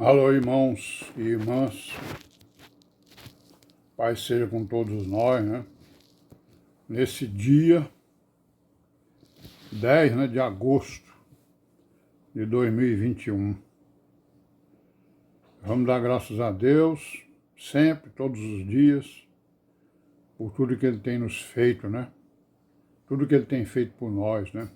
Alô, irmãos e irmãs, Pai seja com todos nós, né? Nesse dia 10, de agosto de 2021. Vamos dar graças a Deus, sempre, todos os dias, por tudo que Ele tem nos feito, né? Tudo que Ele tem feito por nós, né?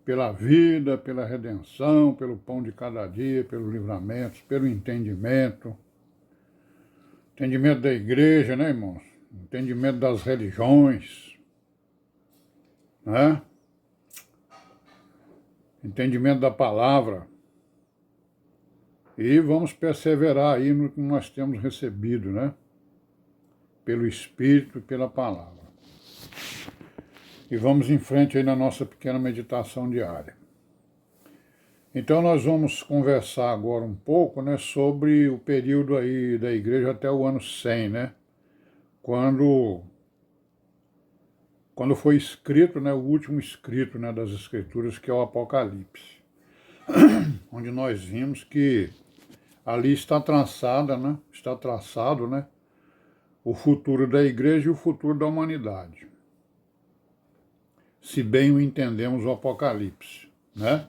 Pela vida, pela redenção, pelo pão de cada dia, pelos livramentos, pelo entendimento da igreja, né, irmãos? Entendimento das religiões, né? Entendimento da palavra. E vamos perseverar aí no que nós temos recebido, né? Pelo Espírito e pela palavra. E vamos em frente aí na nossa pequena meditação diária. Então nós vamos conversar agora um pouco, né, sobre o período aí da igreja até o ano 100, né? Quando foi escrito, né, o último escrito, né, das Escrituras, que é o Apocalipse. Onde nós vimos que ali está traçado, né, o futuro da igreja e o futuro da humanidade. Se bem o entendemos o Apocalipse, né?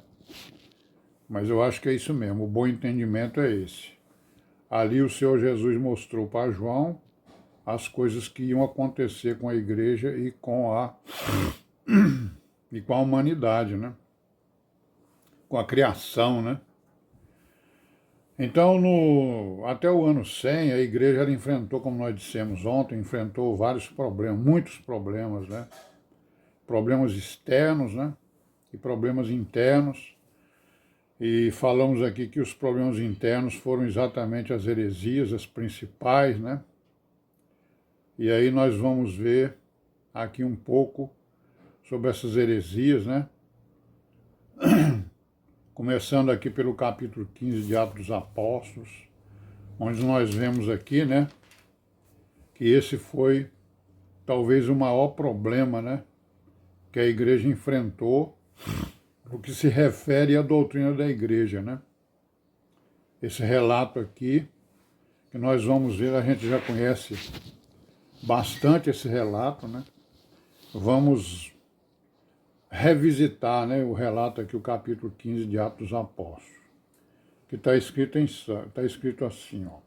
Mas eu acho que é isso mesmo, o bom entendimento é esse. Ali o Senhor Jesus mostrou para João as coisas que iam acontecer com a igreja e com a humanidade, né? Com a criação, né? Então, até o ano 100, a igreja ela enfrentou, como nós dissemos ontem, enfrentou vários problemas, muitos problemas, né? Problemas externos, né? E problemas internos. E falamos aqui que os problemas internos foram exatamente as heresias, as principais, né? E aí nós vamos ver aqui um pouco sobre essas heresias, né? Começando aqui pelo capítulo 15 de Atos dos Apóstolos, onde nós vemos aqui, né? Que esse foi talvez o maior problema, né? Que a igreja enfrentou no que se refere à doutrina da igreja, né? Esse relato aqui, que nós vamos ver, a gente já conhece bastante esse relato, né? Vamos revisitar, né, o relato aqui, o capítulo 15 de Atos dos Apóstolos, que está escrito assim, ó.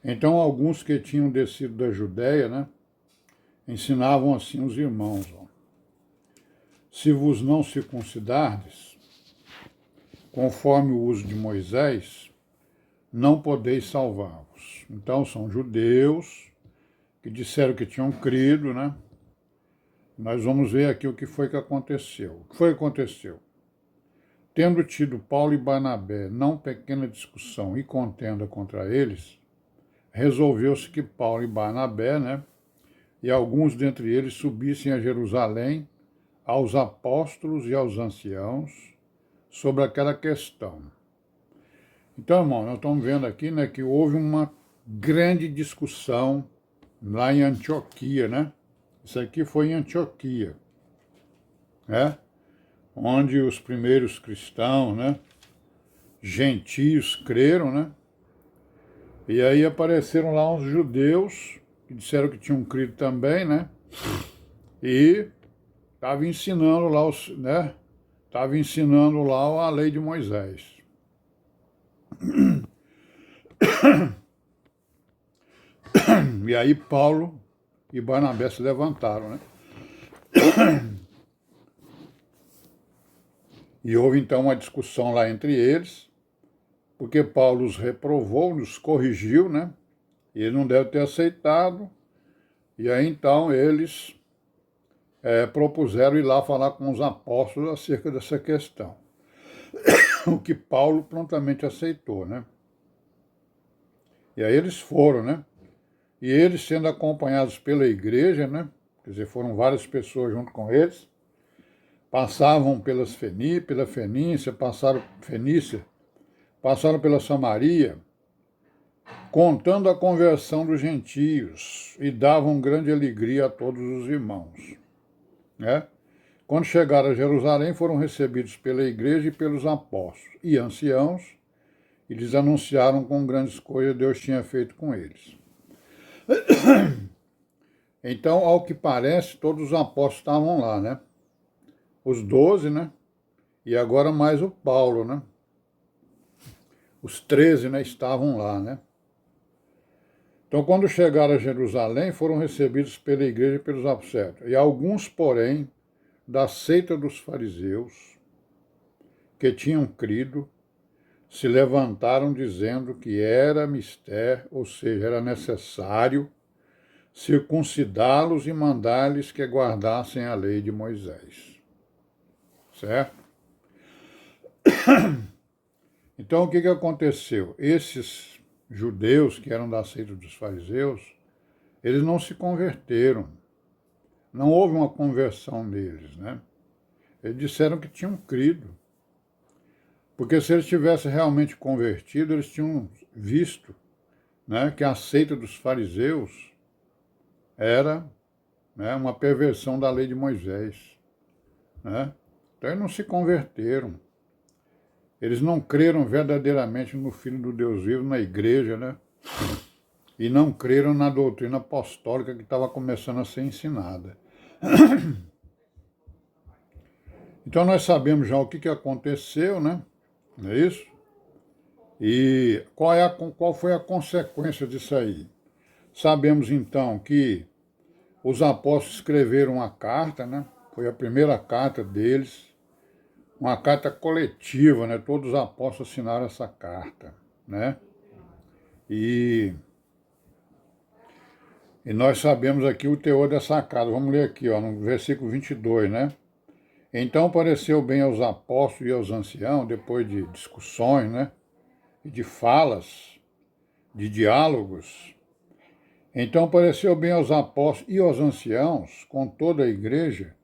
Então alguns que tinham descido da Judéia, né, ensinavam assim os irmãos, ó. Se vos não circuncidardes, conforme o uso de Moisés, não podeis salvar-vos. Então são judeus que disseram que tinham crido, né? Nós vamos ver aqui o que foi que aconteceu. O que foi que aconteceu? Tendo tido Paulo e Barnabé não pequena discussão e contenda contra eles, resolveu-se que Paulo e Barnabé, né, e alguns dentre eles subissem a Jerusalém aos apóstolos e aos anciãos sobre aquela questão. Então, irmão, nós estamos vendo aqui, né, que houve uma grande discussão lá em Antioquia, né? Isso aqui foi em Antioquia, né? Onde os primeiros cristãos, né, gentios, creram, né? E aí apareceram lá uns judeus que disseram que tinham crido também, né? E estavam ensinando lá, a lei de Moisés. E aí Paulo e Barnabé se levantaram, né? E houve então uma discussão lá entre eles, porque Paulo os reprovou, os corrigiu, né? E ele não deve ter aceitado. E aí então eles propuseram ir lá falar com os apóstolos acerca dessa questão. O que Paulo prontamente aceitou, né? E aí eles foram, né? E eles sendo acompanhados pela igreja, né? Quer dizer, foram várias pessoas junto com eles, passavam pela Fenícia, passaram pela Samaria, contando a conversão dos gentios, e davam grande alegria a todos os irmãos, né? Quando chegaram a Jerusalém, foram recebidos pela igreja e pelos apóstolos e anciãos, e lhes anunciaram com grandes coisas Deus tinha feito com eles. Então, ao que parece, todos os apóstolos estavam lá, né? Os 12, né? E agora mais o Paulo, né? Os 13, né, estavam lá, né? Então, quando chegaram a Jerusalém, foram recebidos pela igreja e pelos apóstolos. E alguns, porém, da seita dos fariseus, que tinham crido, se levantaram dizendo que era mister, ou seja, era necessário circuncidá-los e mandar-lhes que guardassem a lei de Moisés. Certo? Então, o que aconteceu? Esses judeus que eram da seita dos fariseus, eles não se converteram. Não houve uma conversão neles, né? Eles disseram que tinham crido. Porque se eles tivessem realmente convertido, eles tinham visto, né, que a seita dos fariseus era, né, uma perversão da lei de Moisés. Né? Então eles não se converteram. Eles não creram verdadeiramente no Filho do Deus vivo, na igreja, né? E não creram na doutrina apostólica que estava começando a ser ensinada. Então nós sabemos já o que aconteceu, né? Não é isso? E qual foi a consequência disso aí? Sabemos então que os apóstolos escreveram uma carta, né? Foi a primeira carta deles, uma carta coletiva, né? Todos os apóstolos assinaram essa carta, né? E nós sabemos aqui o teor dessa carta. Vamos ler aqui, ó, no versículo 22, né? Então pareceu bem aos apóstolos e aos anciãos, depois de discussões, né? E de falas, de diálogos. Então pareceu bem aos apóstolos e aos anciãos, com toda a igreja,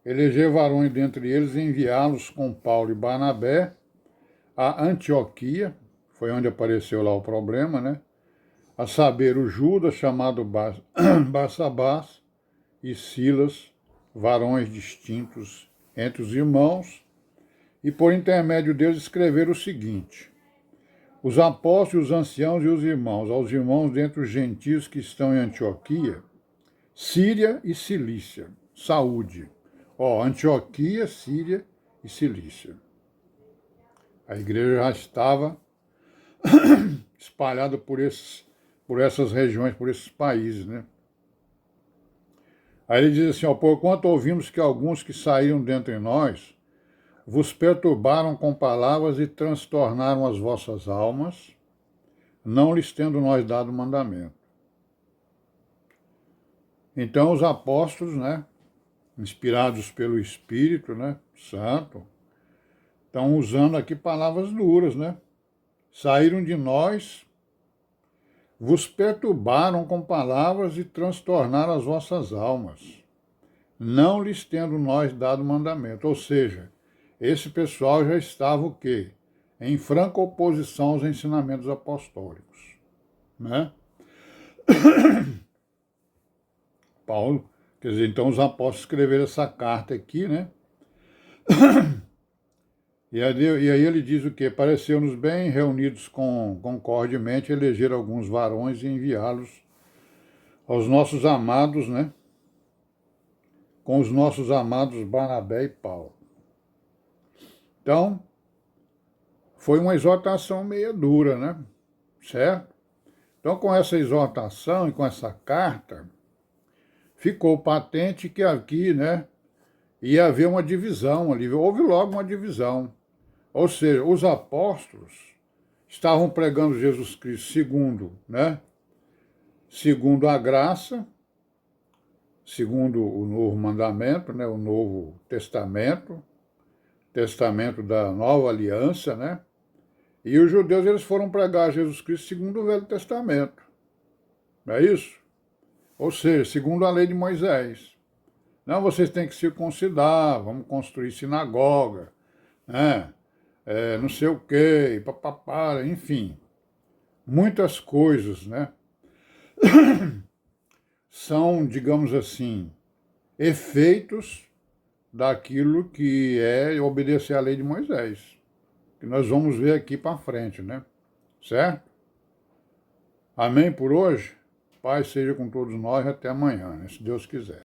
eleger varões dentre eles e enviá-los com Paulo e Barnabé a Antioquia, foi onde apareceu lá o problema, né? A saber, o Judas, chamado Barsabás, e Silas, varões distintos entre os irmãos, e por intermédio deles escreveram o seguinte: os apóstolos, os anciãos e os irmãos, aos irmãos dentre os gentios que estão em Antioquia, Síria e Cilícia, saúde. Antioquia, Síria e Cilícia. A igreja já estava espalhada por essas regiões, por esses países, né? Aí ele diz assim, porquanto ouvimos que alguns que saíram dentre nós vos perturbaram com palavras e transtornaram as vossas almas, não lhes tendo nós dado mandamento. Então os apóstolos, né, inspirados pelo Espírito, né, Santo, estão usando aqui palavras duras, né? Saíram de nós, vos perturbaram com palavras e transtornaram as vossas almas, não lhes tendo nós dado mandamento. Ou seja, esse pessoal já estava o quê? Em franca oposição aos ensinamentos apostólicos, né? Paulo, quer dizer, então os apóstolos escreveram essa carta aqui, né? E aí ele diz o quê? Pareceu-nos bem, reunidos concordemente, eleger alguns varões e enviá-los aos nossos amados, né? Com os nossos amados Barnabé e Paulo. Então, foi uma exortação meia dura, né? Certo? Então, com essa exortação e com essa carta, ficou patente que aqui, né, ia haver uma divisão ali. Houve logo uma divisão. Ou seja, os apóstolos estavam pregando Jesus Cristo segundo, né? Segundo a graça, segundo o novo mandamento, né? O novo testamento, testamento da nova aliança, né? E os judeus, eles foram pregar Jesus Cristo segundo o Velho Testamento. Não é isso? Ou seja, segundo a lei de Moisés. Não, vocês têm que circuncidar, vamos construir sinagoga, né? Não sei o quê, papapá, enfim. Muitas coisas, né? São, digamos assim, efeitos daquilo que é obedecer à lei de Moisés. Que nós vamos ver aqui para frente, né? Certo? Amém por hoje? Paz seja com todos nós até amanhã, né, se Deus quiser.